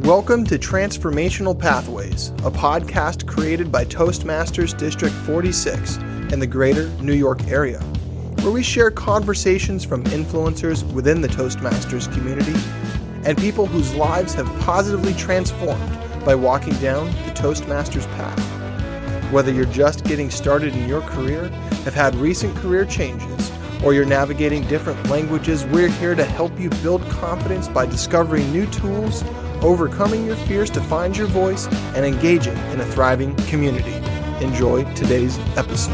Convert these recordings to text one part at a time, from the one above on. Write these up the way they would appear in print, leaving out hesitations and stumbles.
Welcome to Transformational Pathways, a podcast created by Toastmasters District 46 in the greater New York area, where we share conversations from influencers within the Toastmasters community and people whose lives have positively transformed by walking down the Toastmasters path. Whether you're just getting started in your career, have had recent career changes, or you're navigating different languages, we're here to help you build confidence by discovering new tools, overcoming your fears to find your voice, and engaging in a thriving community. Enjoy today's episode.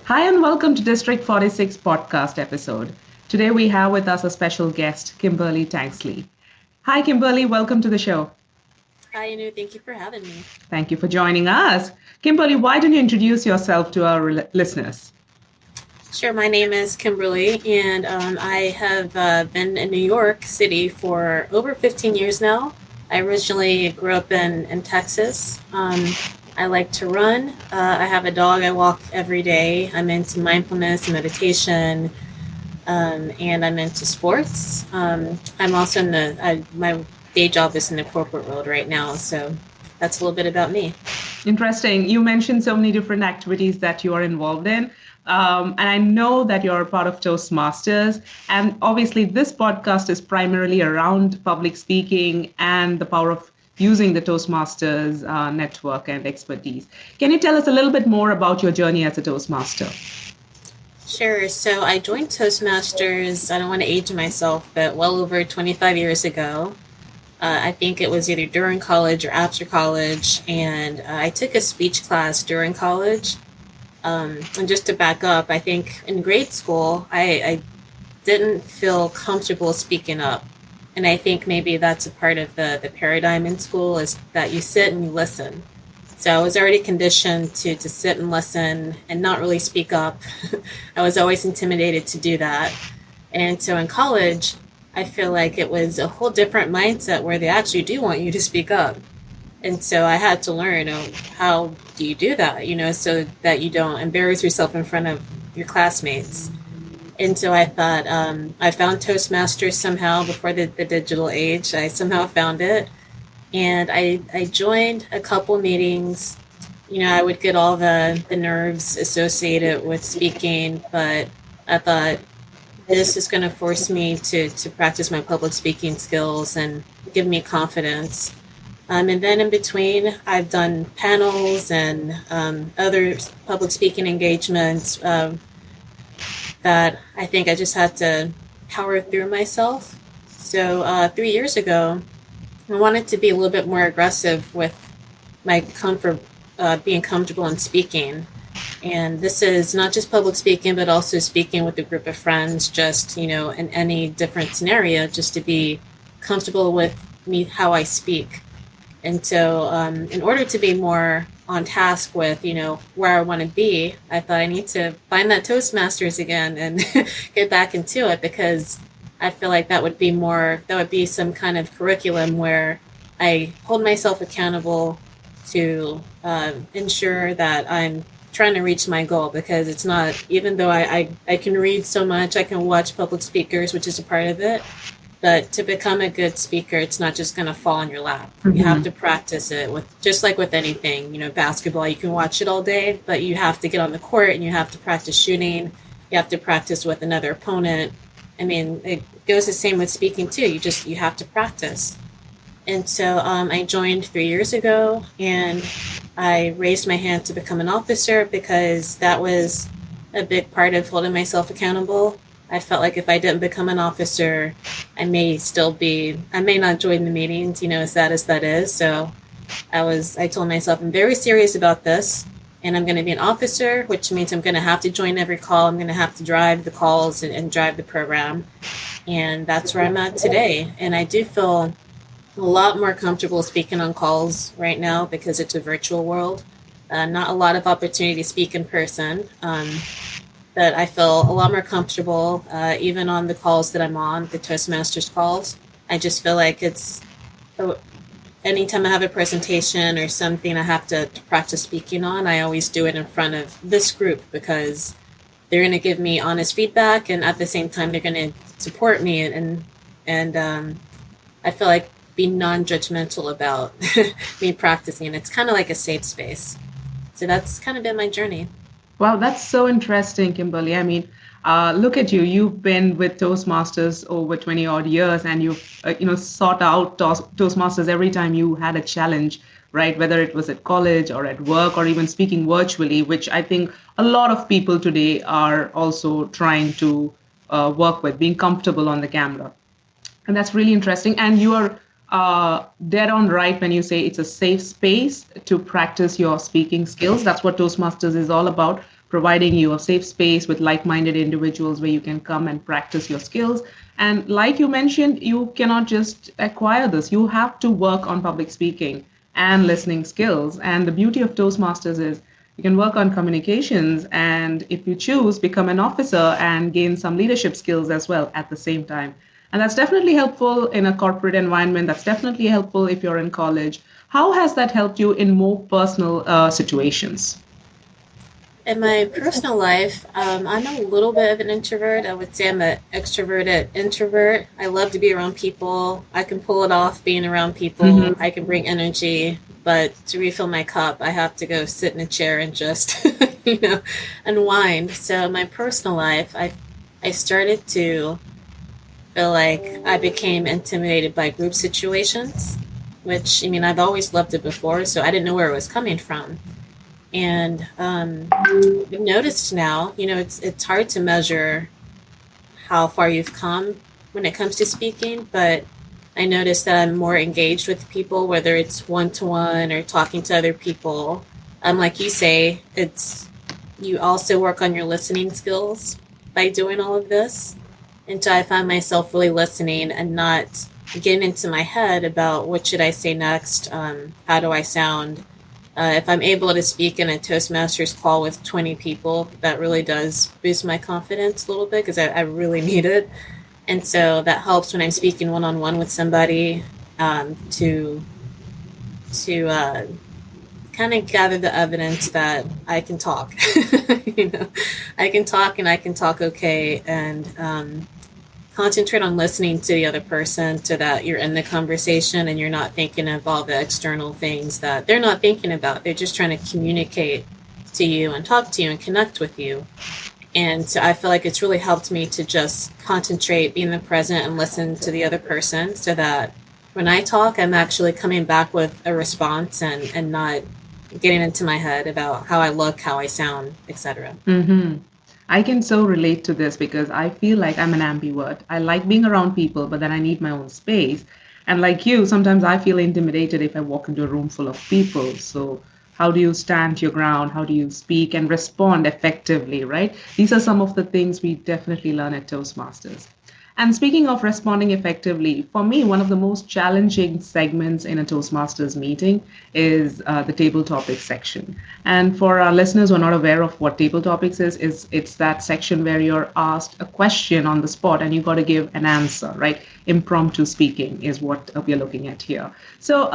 Hi, and welcome to District 46 podcast episode. Today we have with us a special guest, Kimberly Tanksley. Hi, Kimberly. Welcome to the show. Hi, Anu. Thank you for having me. Thank you for joining us. Kimberly, why don't you introduce yourself to our listeners? Sure. My name is Kimberly, and I have been in New York City for over 15 years now. I originally grew up in Texas. I like to run. I have a dog. I walk every day. I'm into mindfulness and meditation, and I'm into sports. I'm also in my day job is in the corporate world right now. So that's a little bit about me. Interesting. You mentioned so many different activities that you are involved in. And I know that you're a part of Toastmasters. And obviously, this podcast is primarily around public speaking and the power of using the Toastmasters network and expertise. Can you tell us a little bit more about your journey as a Toastmaster? Sure. So I joined Toastmasters, I don't want to age myself, but well over 25 years ago. I think it was either during college or after college. And I took a speech class during college. And just to back up, I think in grade school, I didn't feel comfortable speaking up. And I think maybe that's a part of the paradigm in school is that you sit and you listen. So I was already conditioned to sit and listen and not really speak up. I was always intimidated to do that. And so in college, I feel like it was a whole different mindset where they actually do want you to speak up. And so I had to learn, how do you do that, so that you don't embarrass yourself in front of your classmates. And so I thought, I found Toastmasters somehow before the digital age. I somehow found it. And I joined a couple meetings. I would get all the nerves associated with speaking, but I thought this is going to force me to practice my public speaking skills and give me confidence. And then in between, I've done panels and other public speaking engagements that I think I just had to power through myself. So 3 years ago, I wanted to be a little bit more aggressive with my comfort, being comfortable in speaking. And this is not just public speaking, but also speaking with a group of friends, just, in any different scenario, just to be comfortable with me, how I speak. And so in order to be more on task with, where I want to be, I thought I need to find that Toastmasters again and get back into it, because I feel like that would be some kind of curriculum where I hold myself accountable to ensure that I'm trying to reach my goal, because it's not, even though I can read so much, I can watch public speakers, which is a part of it. But to become a good speaker, it's not just going to fall in your lap. Mm-hmm. You have to practice it just like with anything, basketball, you can watch it all day, but you have to get on the court and you have to practice shooting. You have to practice with another opponent. I mean, it goes the same with speaking too. You have to practice. And so I joined 3 years ago, and I raised my hand to become an officer because that was a big part of holding myself accountable. I felt like if I didn't become an officer, I may not join the meetings, as sad as that is. So I told myself, I'm very serious about this, and I'm going to be an officer, which means I'm going to have to join every call. I'm going to have to drive the calls and drive the program. And that's where I'm at today. And I do feel a lot more comfortable speaking on calls right now because it's a virtual world. Not a lot of opportunity to speak in person. But I feel a lot more comfortable, even on the calls that I'm on, the Toastmasters calls. I just feel like anytime I have a presentation or something I have to practice speaking on, I always do it in front of this group because they're going to give me honest feedback, and at the same time, they're going to support me and I feel like be non-judgmental about me practicing. It's kind of like a safe space. So that's kind of been my journey. Wow, that's so interesting, Kimberly. I mean, look at you. You've been with Toastmasters over 20 odd years, and you've sought out Toastmasters every time you had a challenge, right? Whether it was at college or at work or even speaking virtually, which I think a lot of people today are also trying to work with, being comfortable on the camera. And that's really interesting. And you are dead on right when you say it's a safe space to practice your speaking skills. That's what Toastmasters is all about, providing you a safe space with like-minded individuals where you can come and practice your skills. And like you mentioned, you cannot just acquire this. You have to work on public speaking and listening skills. And the beauty of Toastmasters is you can work on communications and, if you choose, become an officer and gain some leadership skills as well at the same time. And that's definitely helpful in a corporate environment. That's definitely helpful if you're in college. How has that helped you in more personal situations? In my personal life, I'm a little bit of an introvert. I would say I'm an extroverted introvert. I love to be around people. I can pull it off being around people. Mm-hmm. I can bring energy. But to refill my cup, I have to go sit in a chair and just, unwind. So in my personal life, I started to feel like I became intimidated by group situations, which, I've always loved it before, so I didn't know where it was coming from. And I've noticed now, it's hard to measure how far you've come when it comes to speaking, but I noticed that I'm more engaged with people, whether it's one-to-one or talking to other people. Like you say, you also work on your listening skills by doing all of this. And so I find myself really listening and not getting into my head about what should I say next, how do I sound. If I'm able to speak in a Toastmasters call with 20 people, that really does boost my confidence a little bit because I really need it. And so that helps when I'm speaking one-on-one with somebody to kind of gather the evidence that I can talk. I can talk and I can talk okay, and concentrate on listening to the other person so that you're in the conversation and you're not thinking of all the external things that they're not thinking about. They're just trying to communicate to you and talk to you and connect with you. And so I feel like it's really helped me to just concentrate, be in the present and listen to the other person so that when I talk, I'm actually coming back with a response and not getting into my head about how I look, how I sound, etc. Mm-hmm. I can so relate to this because I feel like I'm an ambivert. I like being around people, but then I need my own space. And like you, sometimes I feel intimidated if I walk into a room full of people. So how do you stand your ground? How do you speak and respond effectively, right? These are some of the things we definitely learn at Toastmasters. And speaking of responding effectively, for me, one of the most challenging segments in a Toastmasters meeting is the table topics section. And for our listeners who are not aware of what table topics is it's that section where you're asked a question on the spot and you've got to give an answer, right? Impromptu speaking is what we're looking at here. So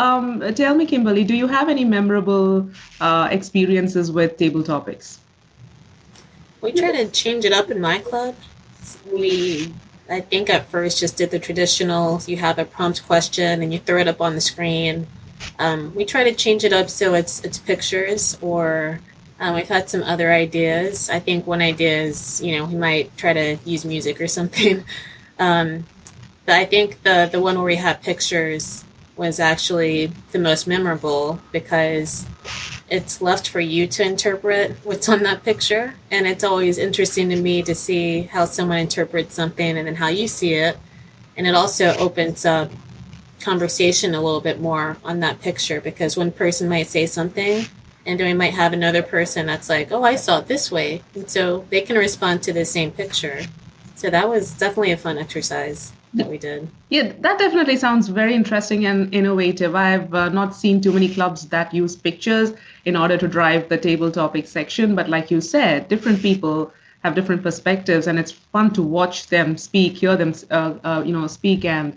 tell me, Kimberly, do you have any memorable experiences with table topics? We try to change it up in my club. I think at first just did the traditional, you have a prompt question and you throw it up on the screen. We try to change it up so it's pictures, or we've had some other ideas. I think one idea is, we might try to use music or something. But I think the one where we have pictures was actually the most memorable because it's left for you to interpret what's on that picture. And it's always interesting to me to see how someone interprets something and then how you see it. And it also opens up conversation a little bit more on that picture because one person might say something and then we might have another person that's like, oh, I saw it this way. And so they can respond to the same picture. So that was definitely a fun exercise that we did. Yeah, that definitely sounds very interesting and innovative. I've not seen too many clubs that use pictures in order to drive the table topic section. But like you said, different people have different perspectives, and it's fun to watch them speak, hear them, speak, and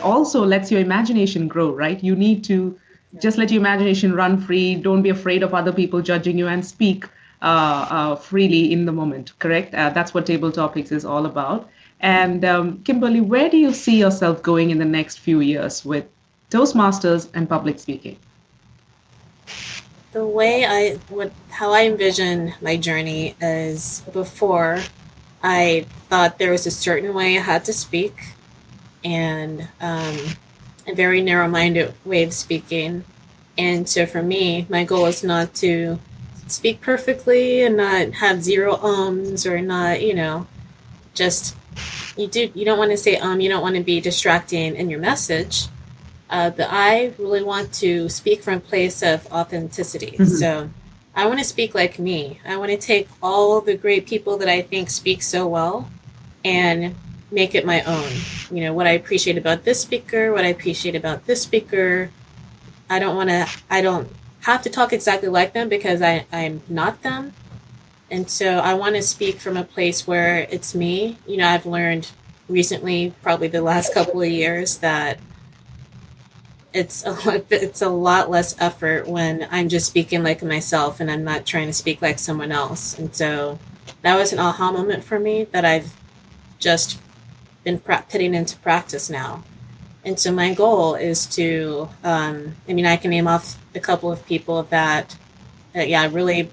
also lets your imagination grow, right? You need to just let your imagination run free. Don't be afraid of other people judging you and speak freely in the moment, correct? That's what Table Topics is all about. And Kimberly, where do you see yourself going in the next few years with Toastmasters and public speaking? The way how I envision my journey is before I thought there was a certain way I had to speak, and a very narrow-minded way of speaking. And so for me, my goal is not to speak perfectly and not have zero ums or not, just you don't want to say you don't want to be distracting in your message. But I really want to speak from a place of authenticity. Mm-hmm. So I want to speak like me. I want to take all the great people that I think speak so well and make it my own. What I appreciate about this speaker, what I appreciate about this speaker. I don't have to talk exactly like them because I'm not them. And so I want to speak from a place where it's me. I've learned recently, probably the last couple of years, that it's a lot less effort when I'm just speaking like myself and I'm not trying to speak like someone else. And so that was an aha moment for me that I've just been putting into practice now. And so my goal is to, I can name off a couple of people that really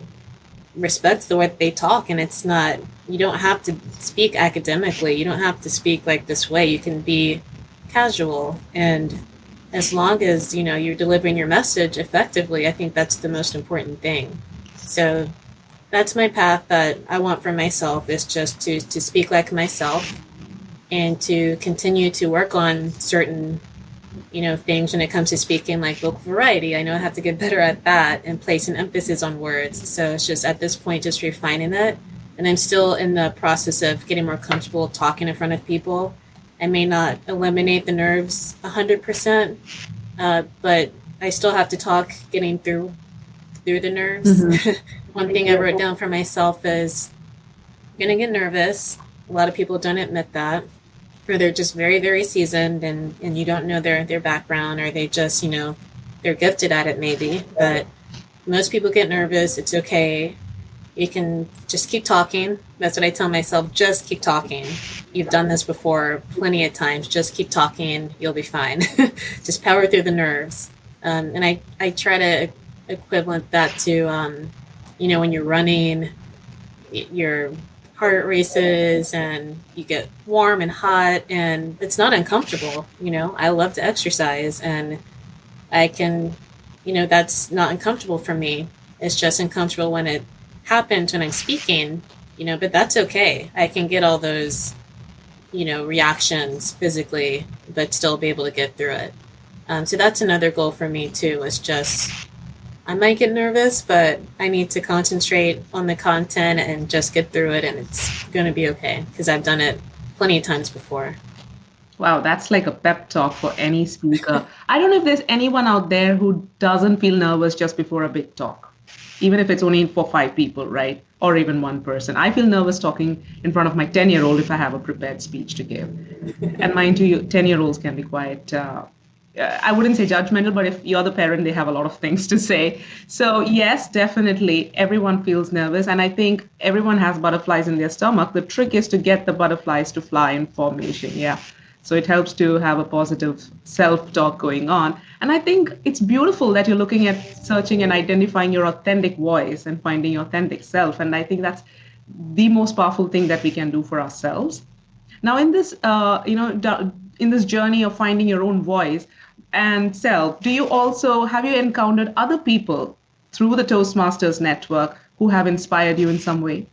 respect the way that they talk. And it's not, you don't have to speak academically. You don't have to speak like this way. You can be casual. And as long as, you're delivering your message effectively, I think that's the most important thing. So that's my path that I want for myself, is just to speak like myself and to continue to work on certain, things when it comes to speaking, like vocal variety. I know I have to get better at that and place an emphasis on words. So it's just at this point, just refining it. And I'm still in the process of getting more comfortable talking in front of people. I may not eliminate the nerves 100%, but I still have to talk getting through the nerves. Mm-hmm. One thing I wrote down for myself is I'm going to get nervous. A lot of people don't admit that, or they're just very, very seasoned and you don't know their background, or they just, they're gifted at it maybe. But most people get nervous. It's okay. You can just keep talking. That's what I tell myself. Just keep talking. You've done this before plenty of times. Just keep talking. You'll be fine. Just power through the nerves. And I try to equivalent that to, when you're running, your heart races and you get warm and hot, and it's not uncomfortable. I love to exercise, and I can, that's not uncomfortable for me. It's just uncomfortable when it happens when I'm speaking, but that's okay. I can get all those, reactions physically, but still be able to get through it. So that's another goal for me too, is just, I might get nervous, but I need to concentrate on the content and just get through it, and it's going to be okay because I've done it plenty of times before. Wow, that's like a pep talk for any speaker. I don't know if there's anyone out there who doesn't feel nervous just before a big talk, even if it's only for 5 people, right? Or even one person. I feel nervous talking in front of my 10-year-old if I have a prepared speech to give. And mind you, 10-year-olds can be quite, I wouldn't say judgmental, but if you're the parent, they have a lot of things to say. So yes, definitely, everyone feels nervous. And I think everyone has butterflies in their stomach. The trick is to get the butterflies to fly in formation. Yeah. So it helps to have a positive self-talk going on. And I think it's beautiful that you're looking at searching and identifying your authentic voice and finding your authentic self. And I think that's the most powerful thing that we can do for ourselves. Now, in this, in this journey of finding your own voice and self, have you encountered other people through the Toastmasters network who have inspired you in some way?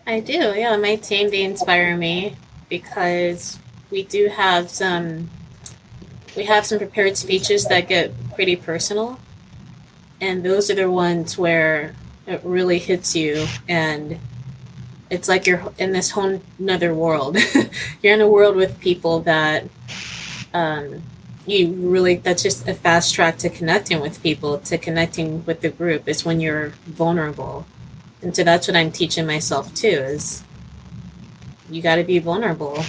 I do. Yeah, my team, they inspire me because we have some prepared speeches that get pretty personal, and those are the ones where it really hits you, and it's like you're in this whole another world. You're in a world with people that that's just a fast track to connecting with people, to connecting with the group. It's when you're vulnerable. And so that's what I'm teaching myself too, is you got to be vulnerable,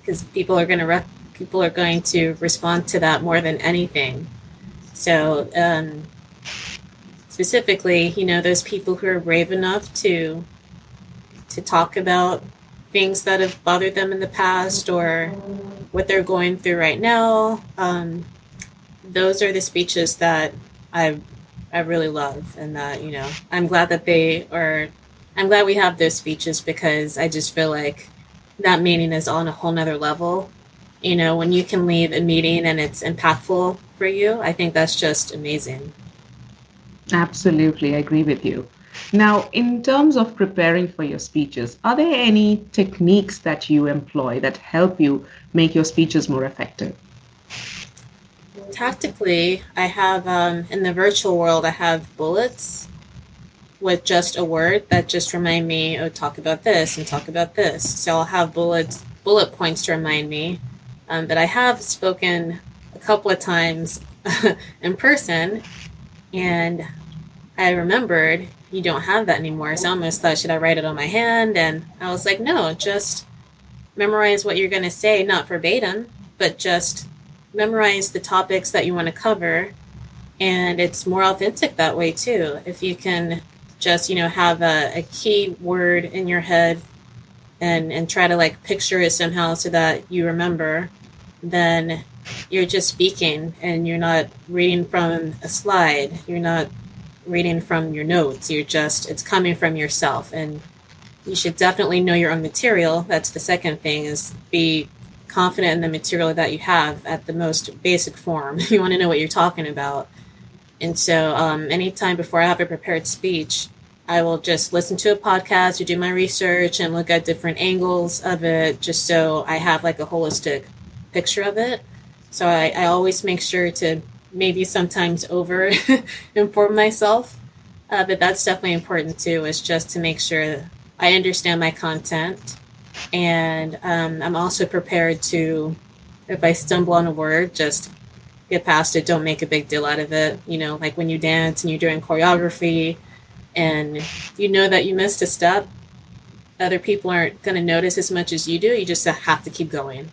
because people are going to respond to that more than anything. So specifically, those people who are brave enough to talk about things that have bothered them in the past or what they're going through right now. Those are the speeches that I really love, and that I'm glad that I'm glad we have those speeches, because I just feel like that meeting is on a whole nother level. When you can leave a meeting and it's impactful for you, I think that's just amazing. Absolutely, I agree with you. Now, in terms of preparing for your speeches, are there any techniques that you employ that help you make your speeches more effective? Tactically, I have, in the virtual world, I have bullets with just a word that just remind me, oh, talk about this and talk about this. So I'll have bullet points to remind me. But I have spoken a couple of times in person, and I remembered you don't have that anymore. So I almost thought, should I write it on my hand? And I was like, no, just memorize what you're going to say, not verbatim, but just memorize the topics that you want to cover. And it's more authentic that way too. If you can just, have a key word in your head and try to like picture it somehow so that you remember, then you're just speaking and you're not reading from a slide. You're not reading from your notes. It's coming from yourself. And you should definitely know your own material. That's the second thing, is be confident in the material that you have at the most basic form. You want to know what you're talking about. And so anytime before I have a prepared speech, I will just listen to a podcast or do my research and look at different angles of it, just so I have like a holistic picture of it. So I always make sure to maybe sometimes over inform myself. But that's definitely important too, is just to make sure I understand my content. And I'm also prepared to, if I stumble on a word, just get past it. Don't make a big deal out of it. Like when you dance and you're doing choreography and that you missed a step, other people aren't going to notice as much as you do. You just have to keep going.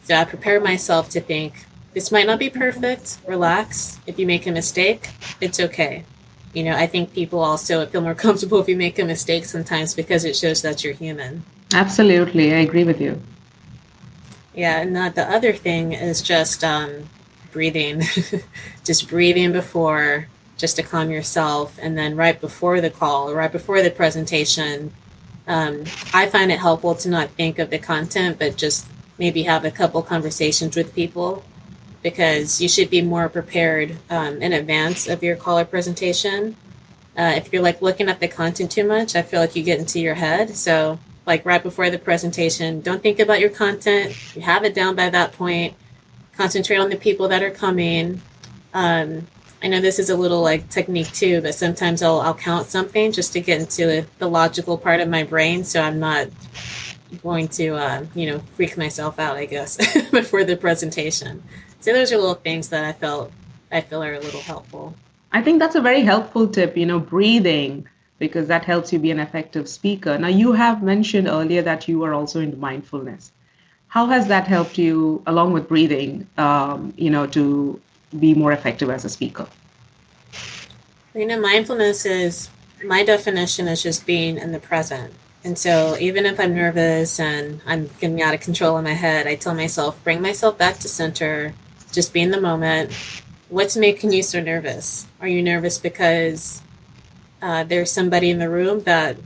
So I prepare myself to think, this might not be perfect. Relax. If you make a mistake, it's okay. I think people also feel more comfortable if you make a mistake sometimes, because it shows that you're human. Absolutely. I agree with you. Yeah. And the other thing is just breathing, just breathing before, just to calm yourself. And then right before the call or right before the presentation, I find it helpful to not think of the content, but just maybe have a couple conversations with people, because you should be more prepared in advance of your call or presentation. If you're like looking at the content too much, I feel like you get into your head. So like right before the presentation, don't think about your content. You have it down by that point. Concentrate on the people that are coming. I know this is a little like technique too, but sometimes I'll count something just to get into the logical part of my brain, so I'm not going to freak myself out, I guess, before the presentation. So those are little things that I feel are a little helpful. I think that's a very helpful tip, breathing, because that helps you be an effective speaker. Now, you have mentioned earlier that you are also into mindfulness. How has that helped you, along with breathing, to be more effective as a speaker? Mindfulness my definition is just being in the present. And so even if I'm nervous and I'm getting out of control in my head, I tell myself, bring myself back to center, just be in the moment. What's making you so nervous? Are you nervous because there's somebody in the room that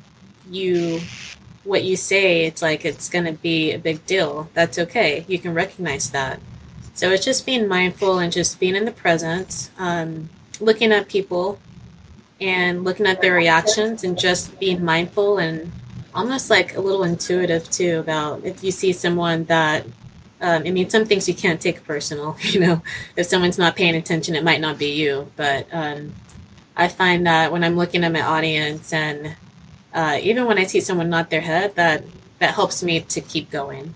what you say, it's like it's going to be a big deal? That's okay. You can recognize that. So it's just being mindful and just being in the present, looking at people and looking at their reactions and just being mindful and almost like a little intuitive too about if you see someone that, some things you can't take personal, if someone's not paying attention, it might not be you. But I find that when I'm looking at my audience and even when I see someone nod their head, that helps me to keep going.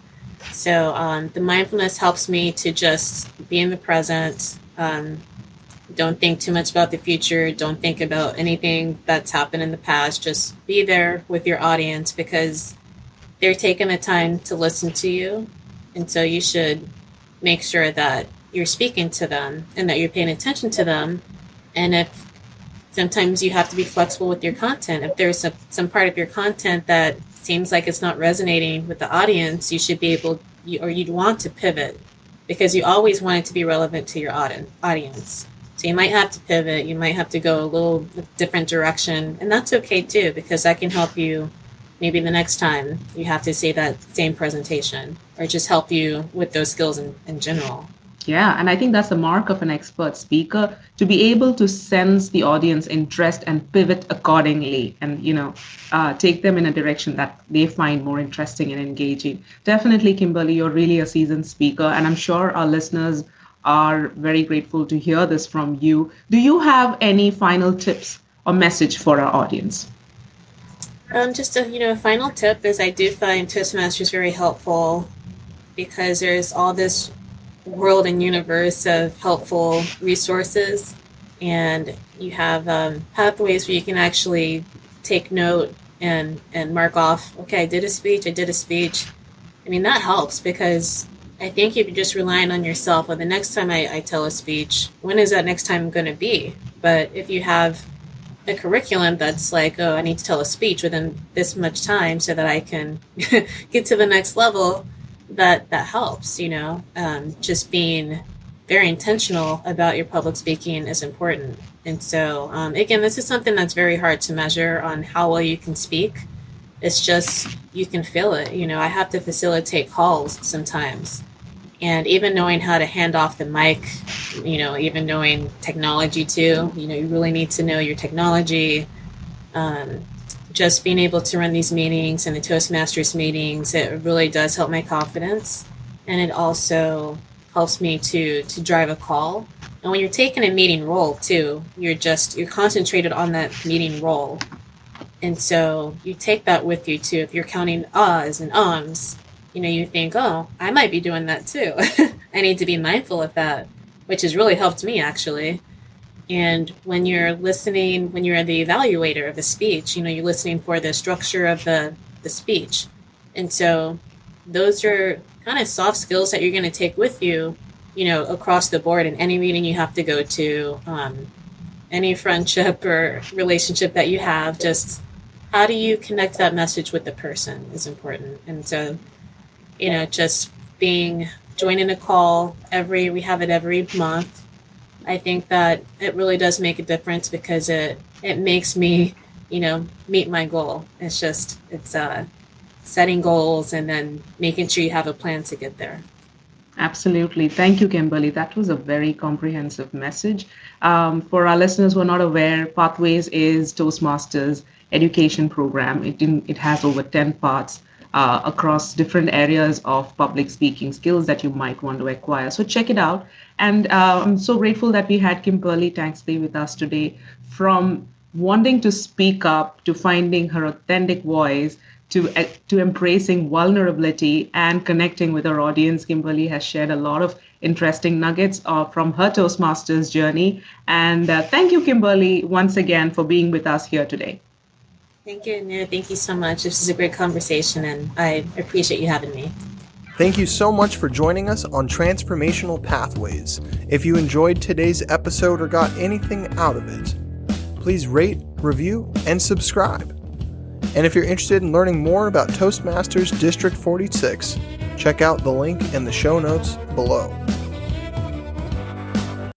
So the mindfulness helps me to just be in the present. Don't think too much about the future. Don't think about anything that's happened in the past. Just be there with your audience because they're taking the time to listen to you. And so you should make sure that you're speaking to them and that you're paying attention to them. And if sometimes you have to be flexible with your content. If there's some part of your content that seems like it's not resonating with the audience, you should be able, or you'd want to pivot, because you always want it to be relevant to your audience. So you might have to pivot, you might have to go a little different direction, and that's okay too, because that can help you maybe the next time you have to say that same presentation, or just help you with those skills in general. Yeah, and I think that's the mark of an expert speaker, to be able to sense the audience interest and pivot accordingly, and take them in a direction that they find more interesting and engaging. Definitely, Kimberly, you're really a seasoned speaker, and I'm sure our listeners are very grateful to hear this from you. Do you have any final tips or message for our audience? Just a final tip is, I do find Toastmasters very helpful because there's all this world and universe of helpful resources, and you have pathways where you can actually take note and mark off, okay, I did a speech. I mean, that helps, because I think if you're just relying on yourself, well, the next time I tell a speech, when is that next time going to be? But if you have a curriculum that's like, oh, I need to tell a speech within this much time so that I can get to the next level, that helps. Just being very intentional about your public speaking is important. And so again, this is something that's very hard to measure on how well you can speak. It's just, you can feel it. I have to facilitate calls sometimes, and even knowing how to hand off the mic, even knowing technology too, you really need to know your technology. Just being able to run these meetings and the Toastmasters meetings, it really does help my confidence. And it also helps me to drive a call. And when you're taking a meeting role too, you're concentrated on that meeting role. And so you take that with you too. If you're counting ahs and ums, you think, oh, I might be doing that too. I need to be mindful of that, which has really helped me actually. And when you're listening, when you're the evaluator of the speech, you're listening for the structure of the speech. And so those are kind of soft skills that you're going to take with you, across the board in any meeting you have to go to, any friendship or relationship that you have. Just how do you connect that message with the person is important. And so, just joining a call we have it every month. I think that it really does make a difference, because it makes me, meet my goal. It's setting goals and then making sure you have a plan to get there. Absolutely. Thank you, Kimberly. That was a very comprehensive message. For our listeners who are not aware, Pathways is Toastmasters education program. It has over 10 parts across different areas of public speaking skills that you might want to acquire. So check it out. And I'm so grateful that we had Kimberly Tanksley with us today. From wanting to speak up, to finding her authentic voice, to embracing vulnerability and connecting with her audience, Kimberly has shared a lot of interesting nuggets from her Toastmasters journey. And thank you, Kimberly, once again for being with us here today. Thank you, Anu. Thank you so much. This is a great conversation, and I appreciate you having me. Thank you so much for joining us on Transformational Pathways. If you enjoyed today's episode or got anything out of it, please rate, review, and subscribe. And if you're interested in learning more about Toastmasters District 46, check out the link in the show notes below.